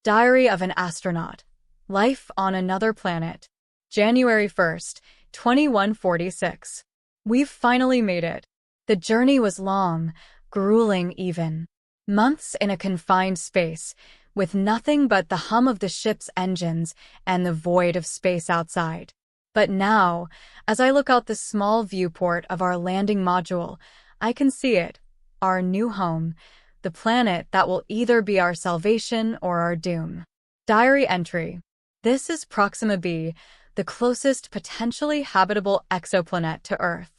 Diary of an Astronaut. Life on Another Planet. January 1st, 2146. We've finally made it. The journey was long, grueling even. Months in a confined space, with nothing but the hum of the ship's engines and the void of space outside. But now, as I look out the small viewport of our landing module, I can see it, our new home, the planet that will either be our salvation or our doom. Diary entry. This is Proxima b, the closest potentially habitable exoplanet to Earth.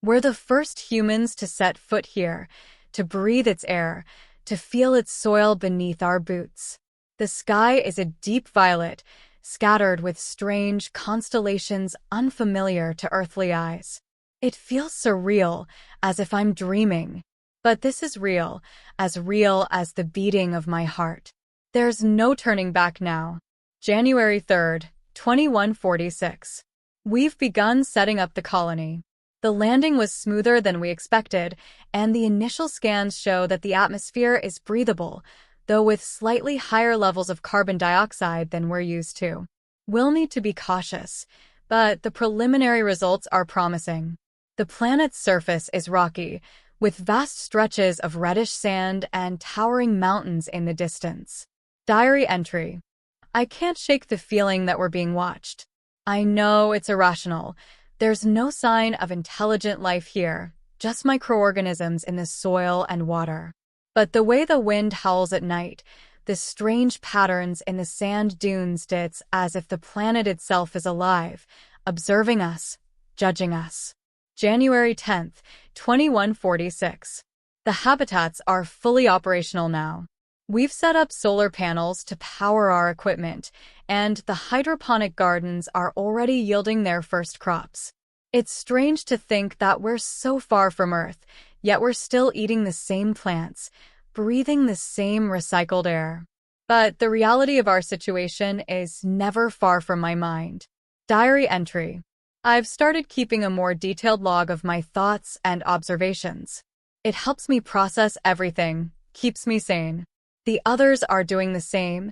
We're the first humans to set foot here, to breathe its air, to feel its soil beneath our boots. The sky is a deep violet, scattered with strange constellations unfamiliar to earthly eyes. It feels surreal, as if I'm dreaming. But this is real as the beating of my heart. There's no turning back now. January 3rd, 2146. We've begun setting up the colony. The landing was smoother than we expected, and the initial scans show that the atmosphere is breathable, though with slightly higher levels of carbon dioxide than we're used to. We'll need to be cautious, but the preliminary results are promising. The planet's surface is rocky, with vast stretches of reddish sand and towering mountains in the distance. Diary entry. I can't shake the feeling that we're being watched. I know it's irrational. There's no sign of intelligent life here, just microorganisms in the soil and water. But the way the wind howls at night, the strange patterns in the sand dunes, it's as if the planet itself is alive, observing us, judging us. January 10th, 2146. The habitats are fully operational now. We've set up solar panels to power our equipment, and the hydroponic gardens are already yielding their first crops. It's strange to think that we're so far from Earth, yet we're still eating the same plants, breathing the same recycled air. But the reality of our situation is never far from my mind. Diary entry. I've started keeping a more detailed log of my thoughts and observations. It helps me process everything, keeps me sane. The others are doing the same,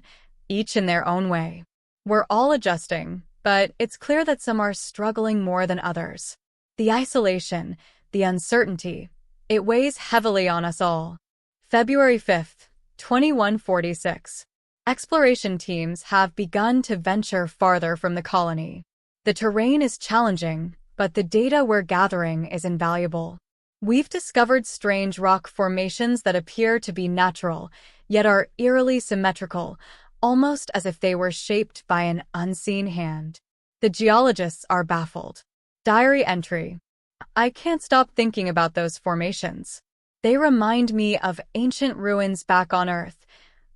each in their own way. We're all adjusting, but it's clear that some are struggling more than others. The isolation, the uncertainty, it weighs heavily on us all. February 5th, 2146. Exploration teams have begun to venture farther from the colony. The terrain is challenging, but the data we're gathering is invaluable. We've discovered strange rock formations that appear to be natural, yet are eerily symmetrical, almost as if they were shaped by an unseen hand. The geologists are baffled. Diary entry. I can't stop thinking about those formations. They remind me of ancient ruins back on Earth,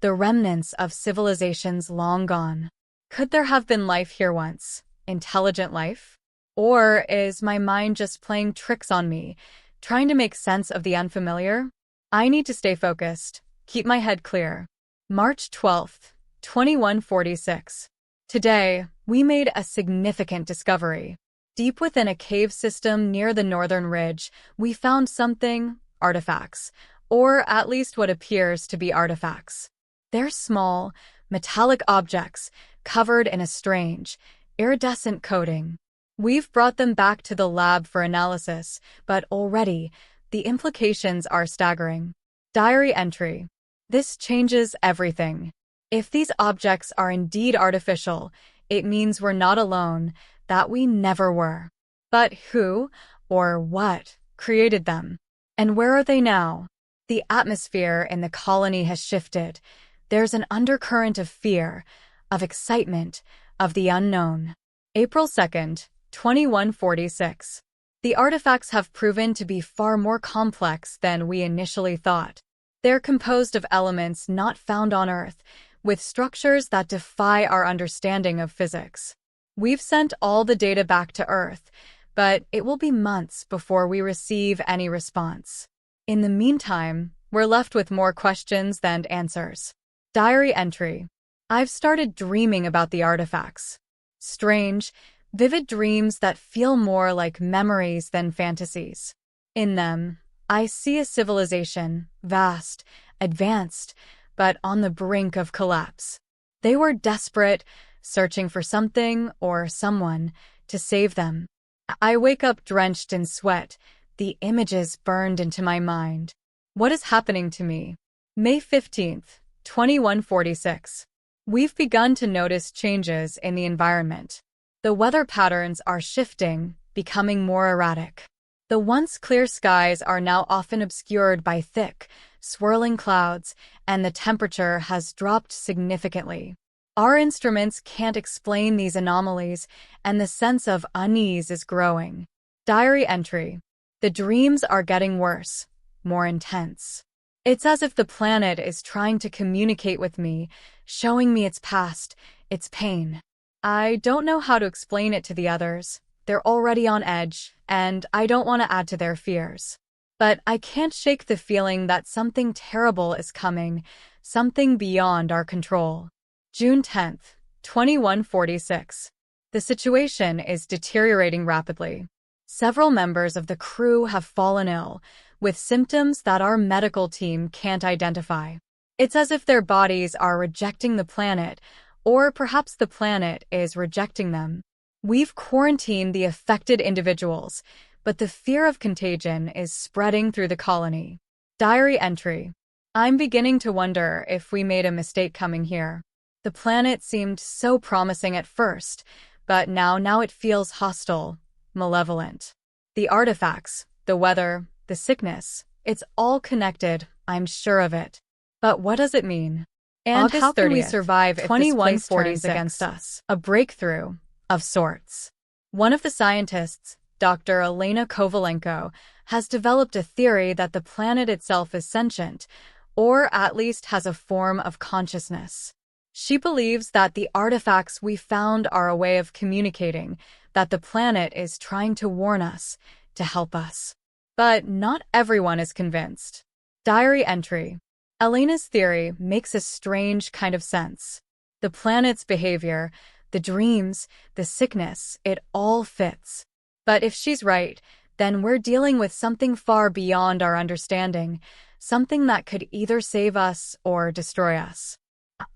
the remnants of civilizations long gone. Could there have been life here once? Intelligent life? Or is my mind just playing tricks on me, trying to make sense of the unfamiliar? I need to stay focused, keep my head clear. March 12th, 2146. Today, we made a significant discovery. Deep within a cave system near the northern ridge, we found something, artifacts, or at least what appears to be artifacts. They're small, metallic objects covered in a strange, iridescent coating. We've brought them back to the lab for analysis, but already, the implications are staggering. Diary entry. This changes everything. If these objects are indeed artificial, it means we're not alone, that we never were. But who, or what, created them? And where are they now? The atmosphere in the colony has shifted. There's an undercurrent of fear, of excitement, of the unknown. April 2nd, 2146. The artifacts have proven to be far more complex than we initially thought. They're composed of elements not found on Earth, with structures that defy our understanding of physics. We've sent all the data back to Earth, but it will be months before we receive any response. In the meantime, we're left with more questions than answers. Diary entry. I've started dreaming about the artifacts. Strange, vivid dreams that feel more like memories than fantasies. In them, I see a civilization, vast, advanced, but on the brink of collapse. They were desperate, searching for something or someone to save them. I wake up drenched in sweat, the images burned into my mind. What is happening to me? May 15th, 2146. We've begun to notice changes in the environment. The weather patterns are shifting, becoming more erratic. The once clear skies are now often obscured by thick, swirling clouds, and the temperature has dropped significantly. Our instruments can't explain these anomalies, and the sense of unease is growing. Diary entry. The dreams are getting worse, more intense. It's as if the planet is trying to communicate with me, showing me its past, its pain. I don't know how to explain it to the others. They're already on edge, and I don't want to add to their fears. But I can't shake the feeling that something terrible is coming, something beyond our control. June 10th, 2146. The situation is deteriorating rapidly. Several members of the crew have fallen ill, with symptoms that our medical team can't identify. It's as if their bodies are rejecting the planet, or perhaps the planet is rejecting them. We've quarantined the affected individuals, but the fear of contagion is spreading through the colony. Diary entry. I'm beginning to wonder if we made a mistake coming here. The planet seemed so promising at first, but now it feels hostile, malevolent. The artifacts, the weather, the sickness, it's all connected, I'm sure of it. But what does it mean? And August how can we 30th, survive if this place turns against us? A breakthrough, of sorts. One of the scientists, Dr. Elena Kovalenko, has developed a theory that the planet itself is sentient, or at least has a form of consciousness. She believes that the artifacts we found are a way of communicating, that the planet is trying to warn us, to help us. But not everyone is convinced. Diary entry. Elena's theory makes a strange kind of sense. The planet's behavior, the dreams, the sickness, it all fits. But if she's right, then we're dealing with something far beyond our understanding, something that could either save us or destroy us.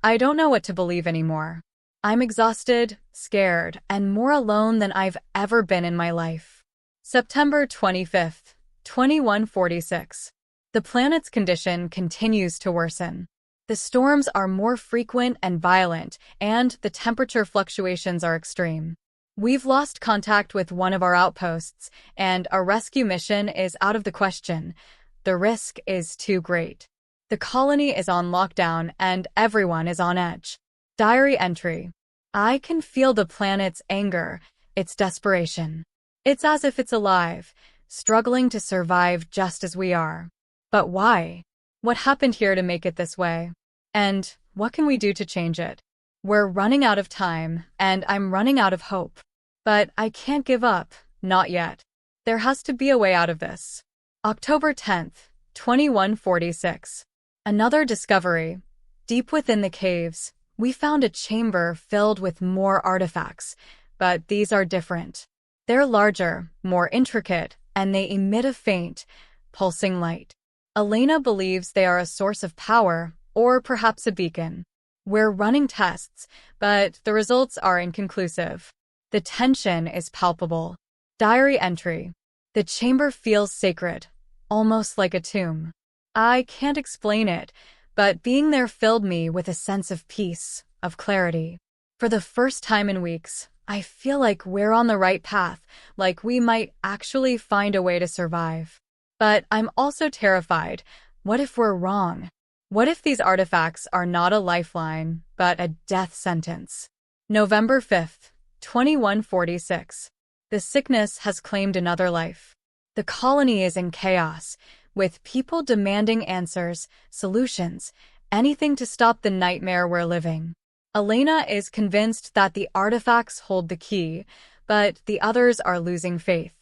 I don't know what to believe anymore. I'm exhausted, scared, and more alone than I've ever been in my life. September 25th, 2146. The planet's condition continues to worsen. The storms are more frequent and violent, and the temperature fluctuations are extreme. We've lost contact with one of our outposts, and a rescue mission is out of the question. The risk is too great. The colony is on lockdown, and everyone is on edge. Diary entry. I can feel the planet's anger, its desperation. It's as if it's alive, struggling to survive just as we are. But why? What happened here to make it this way? And what can we do to change it? We're running out of time, and I'm running out of hope. But I can't give up, not yet. There has to be a way out of this. October 10th, 2146. Another discovery. Deep within the caves, we found a chamber filled with more artifacts, but these are different. They're larger, more intricate, and they emit a faint, pulsing light. Elena believes they are a source of power, or perhaps a beacon. We're running tests, but the results are inconclusive. The tension is palpable. Diary entry. The chamber feels sacred, almost like a tomb. I can't explain it, but being there filled me with a sense of peace, of clarity. For the first time in weeks, I feel like we're on the right path, like we might actually find a way to survive. But I'm also terrified. What if we're wrong? What if these artifacts are not a lifeline, but a death sentence? November 5th, 2146. The sickness has claimed another life. The colony is in chaos, with people demanding answers, solutions, anything to stop the nightmare we're living. Elena is convinced that the artifacts hold the key, but the others are losing faith.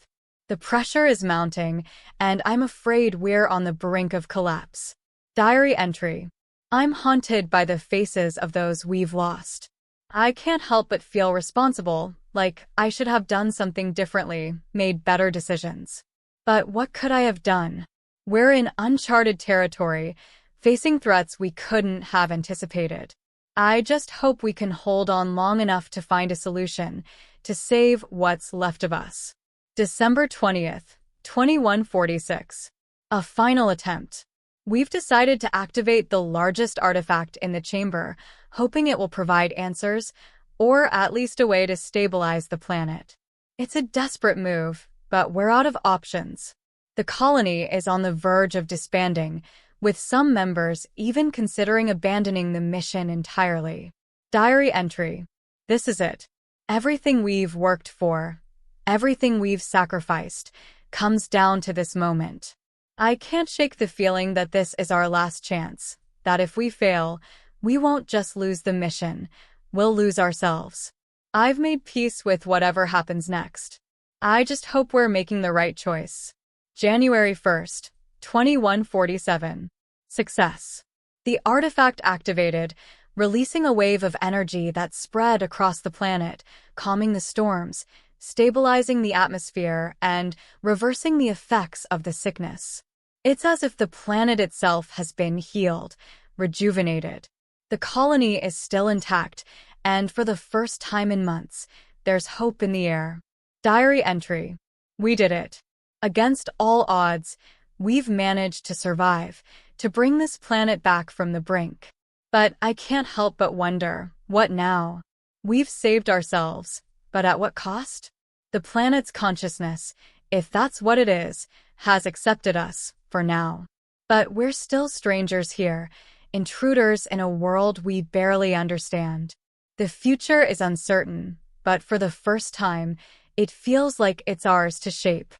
The pressure is mounting, and I'm afraid we're on the brink of collapse. Diary entry. I'm haunted by the faces of those we've lost. I can't help but feel responsible, like I should have done something differently, made better decisions. But what could I have done? We're in uncharted territory, facing threats we couldn't have anticipated. I just hope we can hold on long enough to find a solution to save what's left of us. December 20th, 2146. A final attempt. We've decided to activate the largest artifact in the chamber, hoping it will provide answers, or at least a way to stabilize the planet. It's a desperate move, but we're out of options. The colony is on the verge of disbanding, with some members even considering abandoning the mission entirely. Diary entry. This is it. Everything we've worked for, everything we've sacrificed, comes down to this moment. I can't shake the feeling that this is our last chance, that if we fail, we won't just lose the mission, we'll lose ourselves. I've made peace with whatever happens next. I just hope we're making the right choice. January 1st, 2147. Success. The artifact activated, releasing a wave of energy that spread across the planet, calming the storms, stabilizing the atmosphere, and reversing the effects of the sickness. It's as if the planet itself has been healed, rejuvenated. The colony is still intact, and for the first time in months, there's hope in the air. Diary entry. We did it. Against all odds, we've managed to survive, to bring this planet back from the brink. But I can't help but wonder, what now? We've saved ourselves, but at what cost? The planet's consciousness, if that's what it is, has accepted us, for now. But we're still strangers here, intruders in a world we barely understand. The future is uncertain, but for the first time, it feels like it's ours to shape.